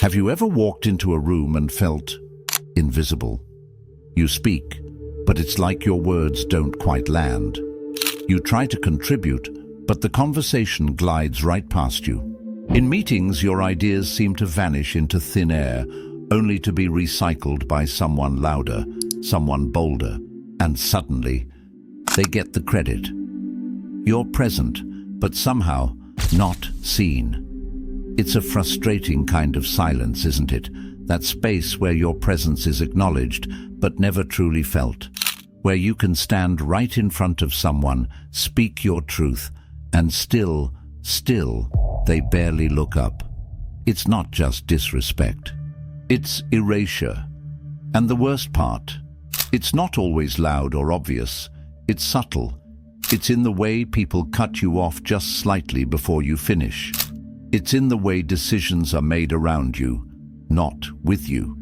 Have you ever walked into a room and felt invisible? You speak, but it's like your words don't quite land. You try to contribute, but the conversation glides right past you. In meetings, your ideas seem to vanish into thin air, only to be recycled by someone louder, someone bolder, and suddenly, they get the credit. You're present, but somehow not seen. It's a frustrating kind of silence, isn't it? That space where your presence is acknowledged, but never truly felt. Where you can stand right in front of someone, speak your truth, and still, they barely look up. It's not just disrespect. It's erasure. And the worst part, it's not always loud or obvious. It's subtle. It's in the way people cut you off just slightly before you finish. It's in the way decisions are made around you, not with you.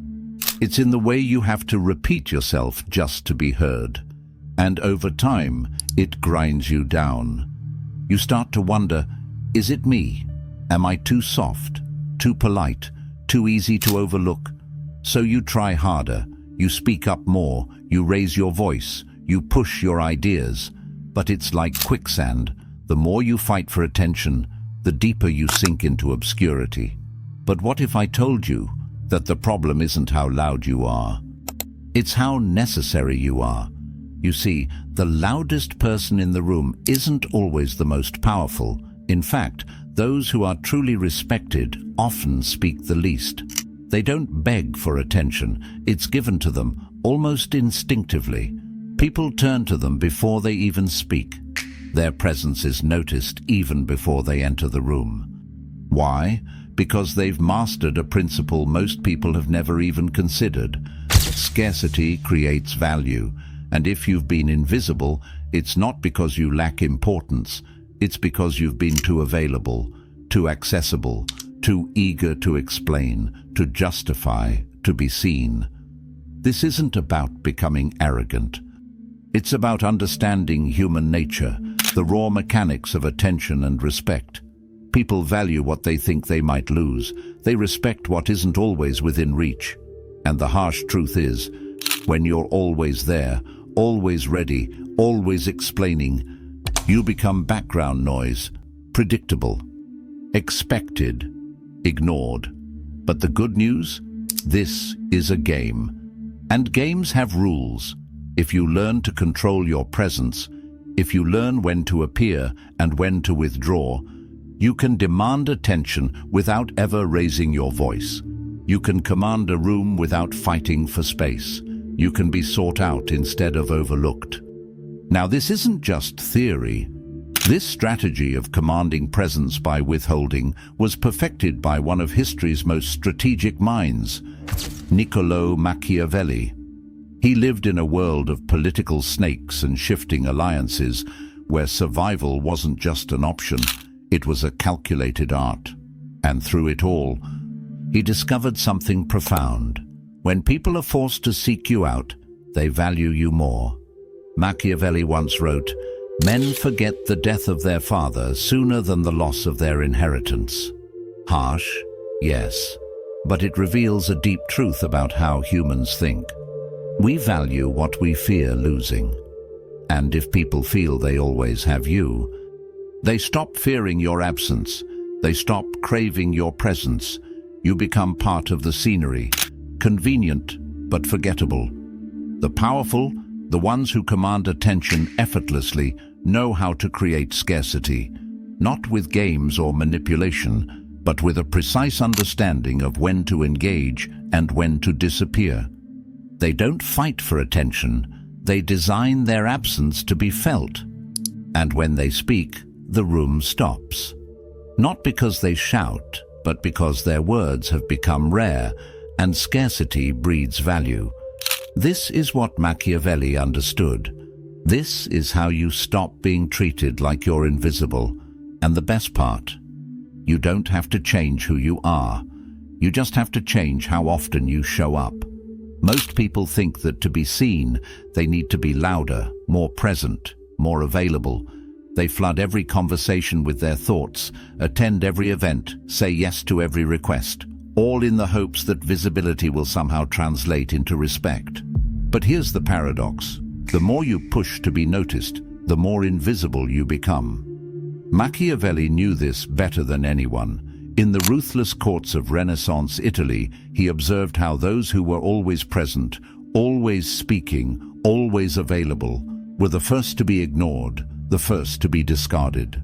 It's in the way you have to repeat yourself just to be heard. And over time, it grinds you down. You start to wonder, is it me? Am I too soft, too polite, too easy to overlook? So you try harder, you speak up more, you raise your voice, you push your ideas. But it's like quicksand. The more you fight for attention, the deeper you sink into obscurity. But what if I told you that the problem isn't how loud you are? It's how necessary you are. You see, the loudest person in the room isn't always the most powerful. In fact, those who are truly respected often speak the least. They don't beg for attention. It's given to them almost instinctively. People turn to them before they even speak. Their presence is noticed even before they enter the room. Why? Because they've mastered a principle most people have never even considered. Scarcity creates value, and if you've been invisible, it's not because you lack importance. It's because you've been too available, too accessible, too eager to explain, to justify, to be seen. This isn't about becoming arrogant. It's about understanding human nature, the raw mechanics of attention and respect. People value what they think they might lose. They respect what isn't always within reach. And the harsh truth is, when you're always there, always ready, always explaining, you become background noise, predictable, expected, ignored. But the good news? This is a game. And games have rules. If you learn to control your presence, if you learn when to appear and when to withdraw, you can demand attention without ever raising your voice. You can command a room without fighting for space. You can be sought out instead of overlooked. Now, this isn't just theory. This strategy of commanding presence by withholding was perfected by one of history's most strategic minds, Machiavelli. He lived in a world of political snakes and shifting alliances, where survival wasn't just an option, it was a calculated art. And through it all, he discovered something profound. When people are forced to seek you out, they value you more. Machiavelli once wrote, "Men forget the death of their father sooner than the loss of their inheritance." Harsh, yes, but it reveals a deep truth about how humans think. We value what we fear losing. And if people feel they always have you, they stop fearing your absence. They stop craving your presence. You become part of the scenery, convenient but forgettable. The powerful, the ones who command attention effortlessly, know how to create scarcity, not with games or manipulation, but with a precise understanding of when to engage and when to disappear. They don't fight for attention, they design their absence to be felt. And when they speak, the room stops. Not because they shout, but because their words have become rare, and scarcity breeds value. This is what Machiavelli understood. This is how you stop being treated like you're invisible. And the best part, you don't have to change who you are. You just have to change how often you show up. Most people think that to be seen, they need to be louder, more present, more available. They flood every conversation with their thoughts, attend every event, say yes to every request, all in the hopes that visibility will somehow translate into respect. But here's the paradox. The more you push to be noticed, the more invisible you become. Machiavelli knew this better than anyone. In the ruthless courts of Renaissance Italy, he observed how those who were always present, always speaking, always available, were the first to be ignored, the first to be discarded.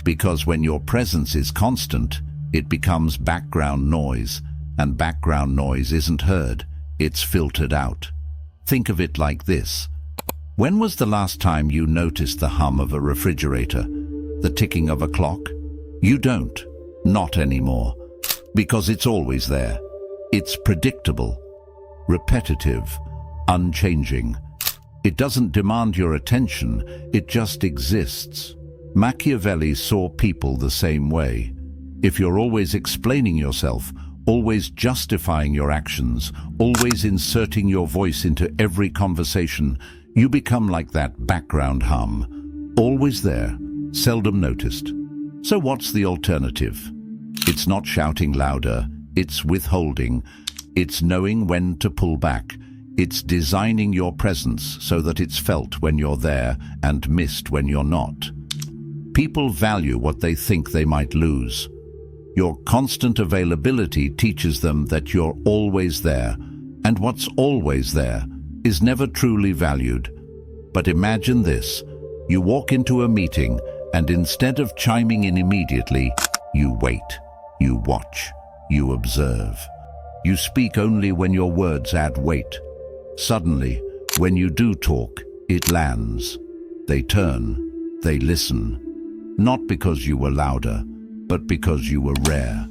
Because when your presence is constant, it becomes background noise, and background noise isn't heard, it's filtered out. Think of it like this. When was the last time you noticed the hum of a refrigerator, the ticking of a clock? You don't. Not anymore. Because it's always there. It's predictable, repetitive, unchanging. It doesn't demand your attention, it just exists. Machiavelli saw people the same way. If you're always explaining yourself, always justifying your actions, always inserting your voice into every conversation, you become like that background hum. Always there, seldom noticed. So what's the alternative? It's not shouting louder, it's withholding. It's knowing when to pull back. It's designing your presence so that it's felt when you're there and missed when you're not. People value what they think they might lose. Your constant availability teaches them that you're always there, and what's always there is never truly valued. But imagine this. You walk into a meeting, and instead of chiming in immediately, you wait, you watch, you observe. You speak only when your words add weight. Suddenly, when you do talk, it lands. They turn, they listen. Not because you were louder, but because you were rare.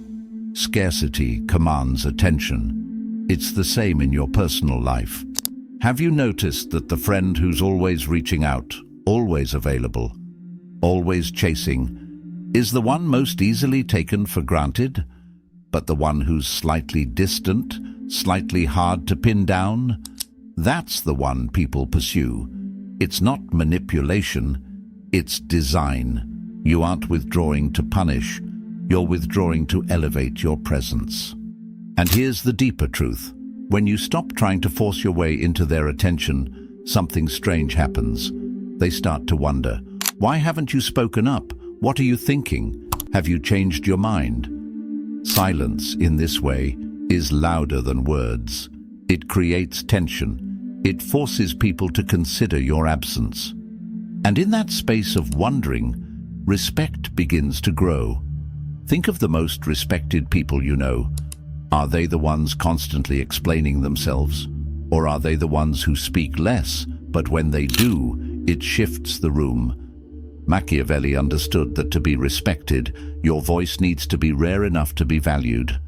Scarcity commands attention. It's the same in your personal life. Have you noticed that the friend who's always reaching out, always available, always chasing, is the one most easily taken for granted? But the one who's slightly distant, slightly hard to pin down, that's the one people pursue. It's not manipulation, it's design. You aren't withdrawing to punish, you're withdrawing to elevate your presence. And here's the deeper truth. When you stop trying to force your way into their attention, something strange happens. They start to wonder, why haven't you spoken up? What are you thinking? Have you changed your mind? Silence, in this way, is louder than words. It creates tension. It forces people to consider your absence. And in that space of wondering, respect begins to grow. Think of the most respected people you know. Are they the ones constantly explaining themselves? Or are they the ones who speak less, but when they do, it shifts the room? Machiavelli understood that to be respected, your voice needs to be rare enough to be valued.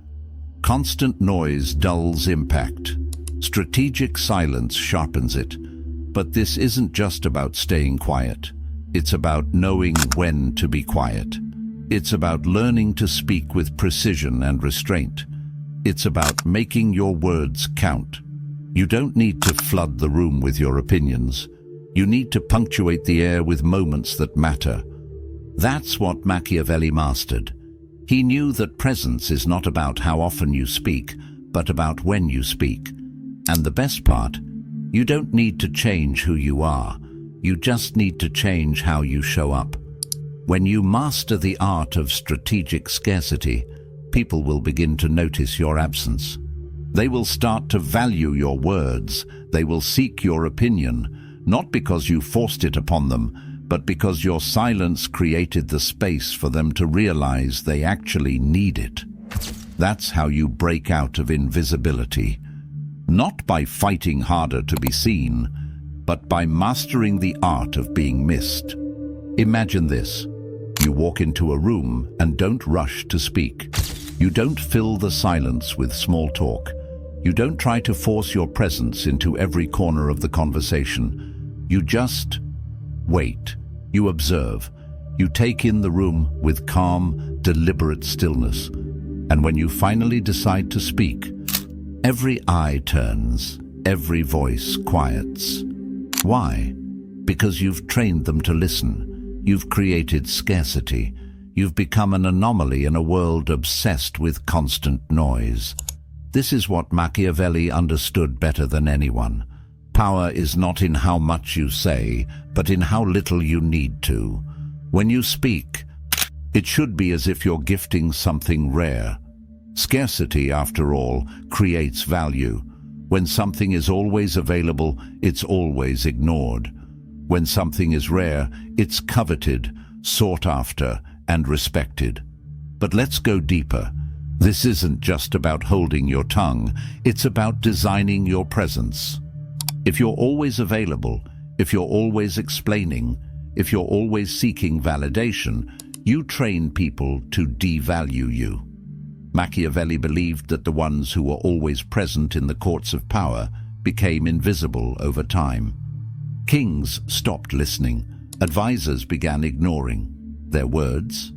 Constant noise dulls impact. Strategic silence sharpens it. But this isn't just about staying quiet. It's about knowing when to be quiet. It's about learning to speak with precision and restraint. It's about making your words count. You don't need to flood the room with your opinions. You need to punctuate the air with moments that matter. That's what Machiavelli mastered. He knew that presence is not about how often you speak, but about when you speak. And the best part, you don't need to change who you are. You just need to change how you show up. When you master the art of strategic scarcity, people will begin to notice your absence. They will start to value your words. They will seek your opinion, not because you forced it upon them, but because your silence created the space for them to realize they actually need it. That's how you break out of invisibility. Not by fighting harder to be seen, but by mastering the art of being missed. Imagine this. You walk into a room and don't rush to speak. You don't fill the silence with small talk. You don't try to force your presence into every corner of the conversation. You just wait. You observe. You take in the room with calm, deliberate stillness. And when you finally decide to speak, every eye turns, every voice quiets. Why? Because you've trained them to listen. You've created scarcity. You've become an anomaly in a world obsessed with constant noise. This is what Machiavelli understood better than anyone. Power is not in how much you say, but in how little you need to. When you speak, it should be as if you're gifting something rare. Scarcity, after all, creates value. When something is always available, it's always ignored. When something is rare, it's coveted, sought after, and respected. But let's go deeper. This isn't just about holding your tongue, it's about designing your presence. If you're always available, if you're always explaining, if you're always seeking validation, you train people to devalue you. Machiavelli believed that the ones who were always present in the courts of power became invisible over time. Kings stopped listening. Advisors began ignoring their words.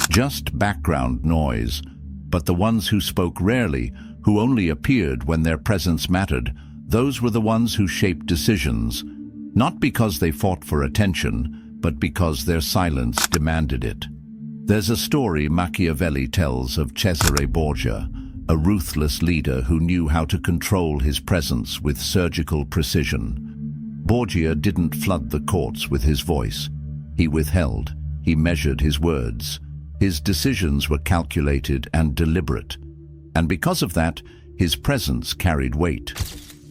Just background noise. But the ones who spoke rarely, who only appeared when their presence mattered, those were the ones who shaped decisions, not because they fought for attention, but because their silence demanded it. There's a story Machiavelli tells of Cesare Borgia, a ruthless leader who knew how to control his presence with surgical precision. Borgia didn't flood the courts with his voice. He withheld. He measured his words. His decisions were calculated and deliberate. And because of that, his presence carried weight.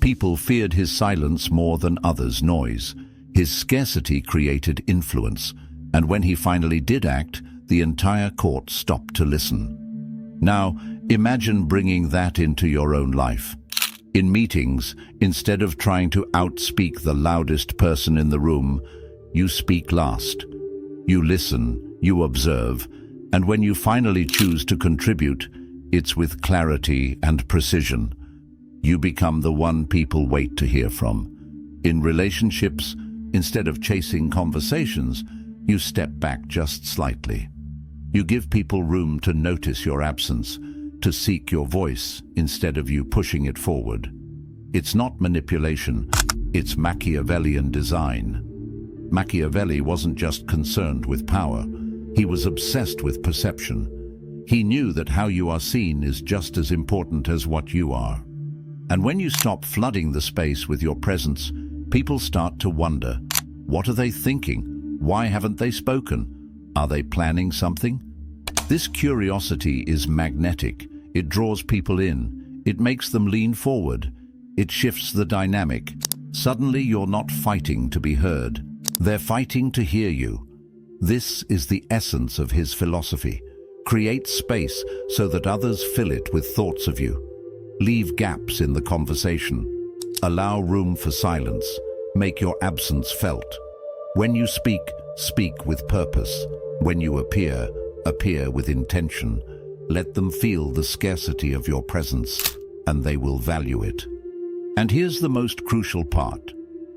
People feared his silence more than others' noise. His scarcity created influence. And when he finally did act, the entire court stopped to listen. Now, imagine bringing that into your own life. In meetings, instead of trying to outspeak the loudest person in the room, you speak last. You listen, you observe, and when you finally choose to contribute, it's with clarity and precision. You become the one people wait to hear from. In relationships, instead of chasing conversations, you step back just slightly. You give people room to notice your absence, to seek your voice instead of you pushing it forward. It's not manipulation, it's Machiavellian design. Machiavelli wasn't just concerned with power, he was obsessed with perception. He knew that how you are seen is just as important as what you are. And when you stop flooding the space with your presence, people start to wonder, what are they thinking? Why haven't they spoken? Are they planning something? This curiosity is magnetic. It draws people in. It makes them lean forward. It shifts the dynamic. Suddenly you're not fighting to be heard. They're fighting to hear you. This is the essence of his philosophy. Create space so that others fill it with thoughts of you. Leave gaps in the conversation. Allow room for silence. Make your absence felt. When you speak, speak with purpose. When you appear, appear with intention. Let them feel the scarcity of your presence, and they will value it. And here's the most crucial part.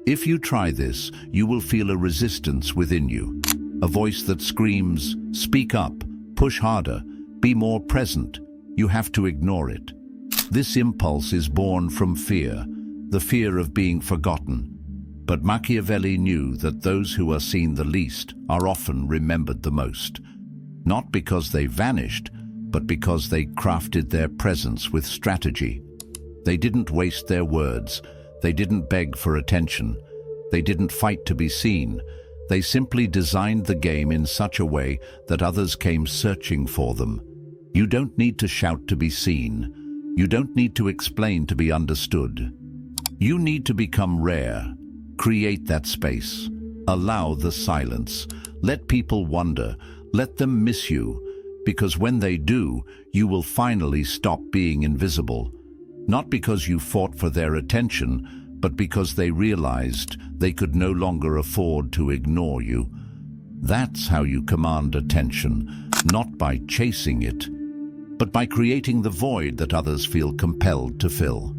If you try this, you will feel a resistance within you. A voice that screams, speak up, push harder, be more present. You have to ignore it. This impulse is born from fear, the fear of being forgotten. But Machiavelli knew that those who are seen the least are often remembered the most. Not because they vanished, but because they crafted their presence with strategy. They didn't waste their words. They didn't beg for attention. They didn't fight to be seen. They simply designed the game in such a way that others came searching for them. You don't need to shout to be seen. You don't need to explain to be understood. You need to become rare. Create that space. Allow the silence. Let people wonder. Let them miss you. Because when they do, you will finally stop being invisible. Not because you fought for their attention, but because they realized they could no longer afford to ignore you. That's how you command attention, not by chasing it, but by creating the void that others feel compelled to fill.